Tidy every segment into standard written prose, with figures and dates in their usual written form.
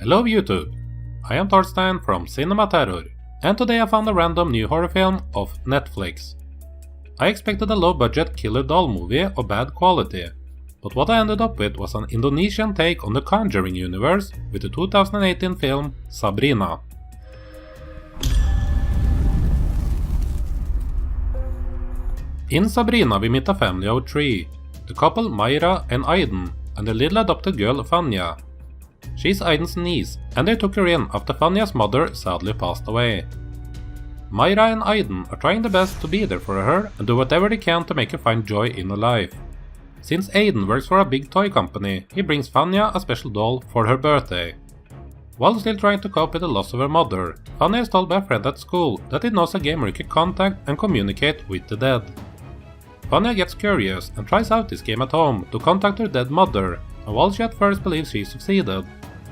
Hello YouTube, I am Thorstein from Cinema Terror, and today I found a random new horror film of Netflix. I expected a low-budget killer doll movie of bad quality, but what I ended up with was an Indonesian take on the Conjuring universe with the 2018 film Sabrina. In Sabrina we meet a family of three, the couple Mayra and Aiden, and their little adopted girl Fanya. She's Aiden's niece, and they took her in after Fanya's mother sadly passed away. Mayra and Aiden are trying their best to be there for her and do whatever they can to make her find joy in her life. Since Aiden works for a big toy company, he brings Fanya a special doll for her birthday. While still trying to cope with the loss of her mother, Fanya is told by a friend at school that he knows a game where he can contact and communicate with the dead. Fanya gets curious and tries out this game at home to contact her dead mother, and while she at first believes she succeeded,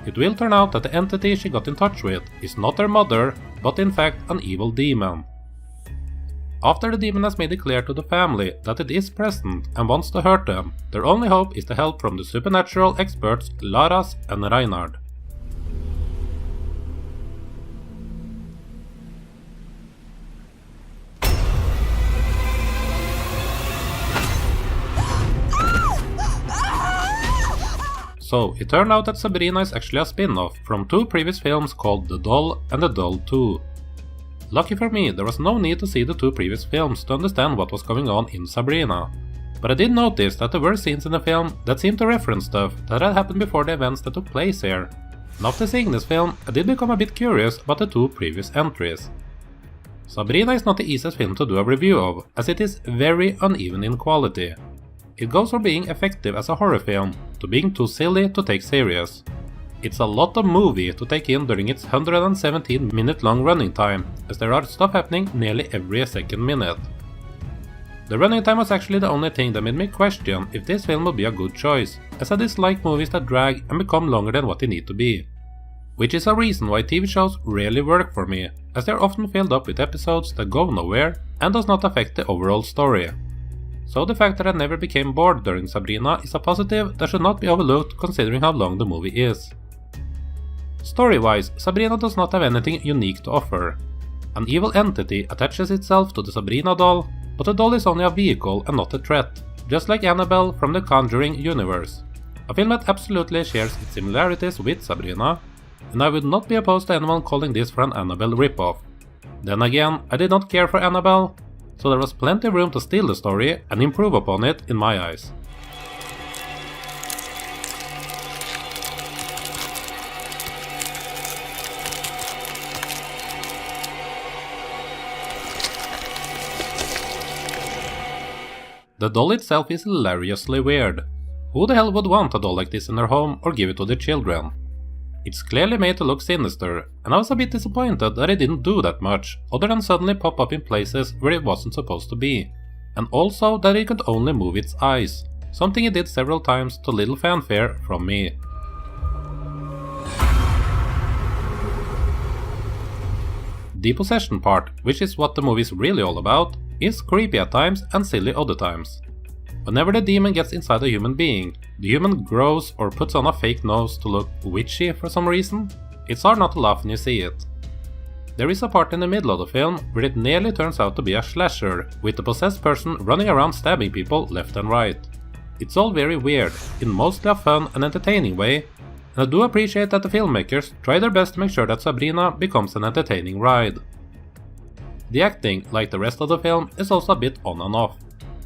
it will turn out that the entity she got in touch with is not her mother, but in fact an evil demon. After the demon has made it clear to the family that it is present and wants to hurt them, their only hope is the help from the supernatural experts Laras and Reinhard. So, it turned out that Sabrina is actually a spin-off from two previous films called The Doll and The Doll 2. Lucky for me, there was no need to see the two previous films to understand what was going on in Sabrina. But I did notice that there were scenes in the film that seemed to reference stuff that had happened before the events that took place here. And after seeing this film, I did become a bit curious about the two previous entries. Sabrina is not the easiest film to do a review of, as it is very uneven in quality. It goes from being effective as a horror film to being too silly to take serious. It's a lot of movie to take in during its 117-minute long running time, as there are stuff happening nearly every second minute. The running time was actually the only thing that made me question if this film would be a good choice, as I dislike movies that drag and become longer than what they need to be. Which is a reason why TV shows rarely work for me, as they are often filled up with episodes that go nowhere and does not affect the overall story. So the fact that I never became bored during Sabrina is a positive that should not be overlooked considering how long the movie is. Story-wise, Sabrina does not have anything unique to offer. An evil entity attaches itself to the Sabrina doll, but the doll is only a vehicle and not a threat, just like Annabelle from the Conjuring universe. A film that absolutely shares its similarities with Sabrina, and I would not be opposed to anyone calling this for an Annabelle ripoff. Then again, I did not care for Annabelle, so there was plenty of room to steal the story and improve upon it in my eyes. The doll itself is hilariously weird. Who the hell would want a doll like this in their home or give it to their children? It's clearly made to look sinister, and I was a bit disappointed that it didn't do that much, other than suddenly pop up in places where it wasn't supposed to be, and also that it could only move its eyes, something it did several times to little fanfare from me. The possession part, which is what the movie is really all about, is creepy at times and silly other times. Whenever the demon gets inside a human being, the human grows or puts on a fake nose to look witchy for some reason. It's hard not to laugh when you see it. There is a part in the middle of the film where it nearly turns out to be a slasher, with the possessed person running around stabbing people left and right. It's all very weird, in mostly a fun and entertaining way, and I do appreciate that the filmmakers try their best to make sure that Sabrina becomes an entertaining ride. The acting, like the rest of the film, is also a bit on and off.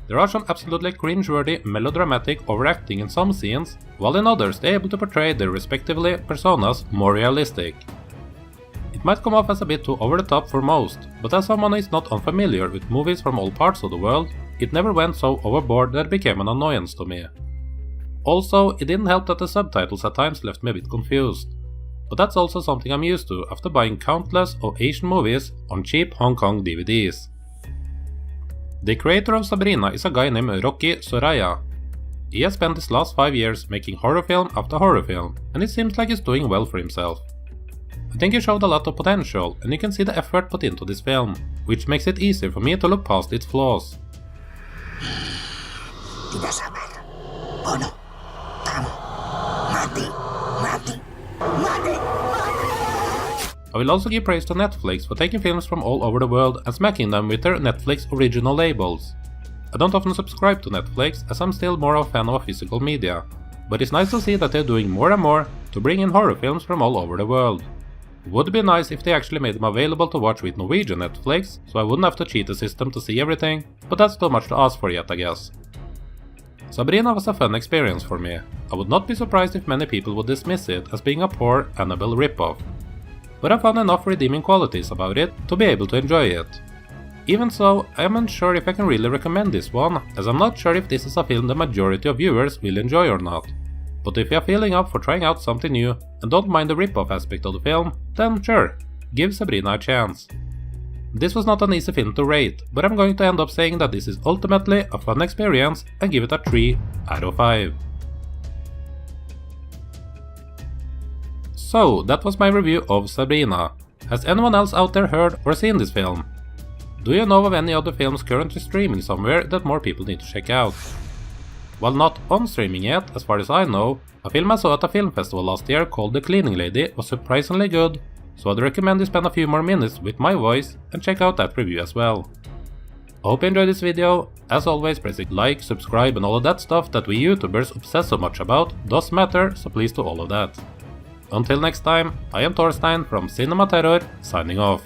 There are some absolutely cringe-worthy melodramatic overacting in some scenes, while in others they are able to portray their respectively personas more realistic. It might come off as a bit too over the top for most, but as someone who is not unfamiliar with movies from all parts of the world, it never went so overboard that it became an annoyance to me. Also, it didn't help that the subtitles at times left me a bit confused, but that's also something I'm used to after buying countless of Asian movies on cheap Hong Kong DVDs. The creator of Sabrina is a guy named Rocky Soraya. He has spent his last 5 years making horror film after horror film, and it seems like he's doing well for himself. I think he showed a lot of potential, and you can see the effort put into this film, which makes it easier for me to look past its flaws. Tidak sabar. Bono, kamu mati, mati, mati. I will also give praise to Netflix for taking films from all over the world and smacking them with their Netflix original labels. I don't often subscribe to Netflix as I'm still more of a fan of physical media, but it's nice to see that they're doing more and more to bring in horror films from all over the world. Would be nice if they actually made them available to watch with Norwegian Netflix, so I wouldn't have to cheat the system to see everything, but that's too much to ask for yet, I guess. Sabrina was a fun experience for me. I would not be surprised if many people would dismiss it as being a poor Annabelle ripoff, but I found enough redeeming qualities about it to be able to enjoy it. Even so, I am unsure if I can really recommend this one, as I'm not sure if this is a film the majority of viewers will enjoy or not. But if you're feeling up for trying out something new and don't mind the rip-off aspect of the film, then sure, give Sabrina a chance. This was not an easy film to rate, but I'm going to end up saying that this is ultimately a fun experience and give it a 3 out of 5. So, that was my review of Sabrina. Has anyone else out there heard or seen this film? Do you know of any other films currently streaming somewhere that more people need to check out? While not on streaming yet, as far as I know, a film I saw at a film festival last year called The Cleaning Lady was surprisingly good, so I'd recommend you spend a few more minutes with my voice and check out that review as well. I hope you enjoyed this video. As always, pressing like, subscribe and all of that stuff that we YouTubers obsess so much about does matter, so please do all of that. Until next time, I am Torstein from Cinema Terror, signing off.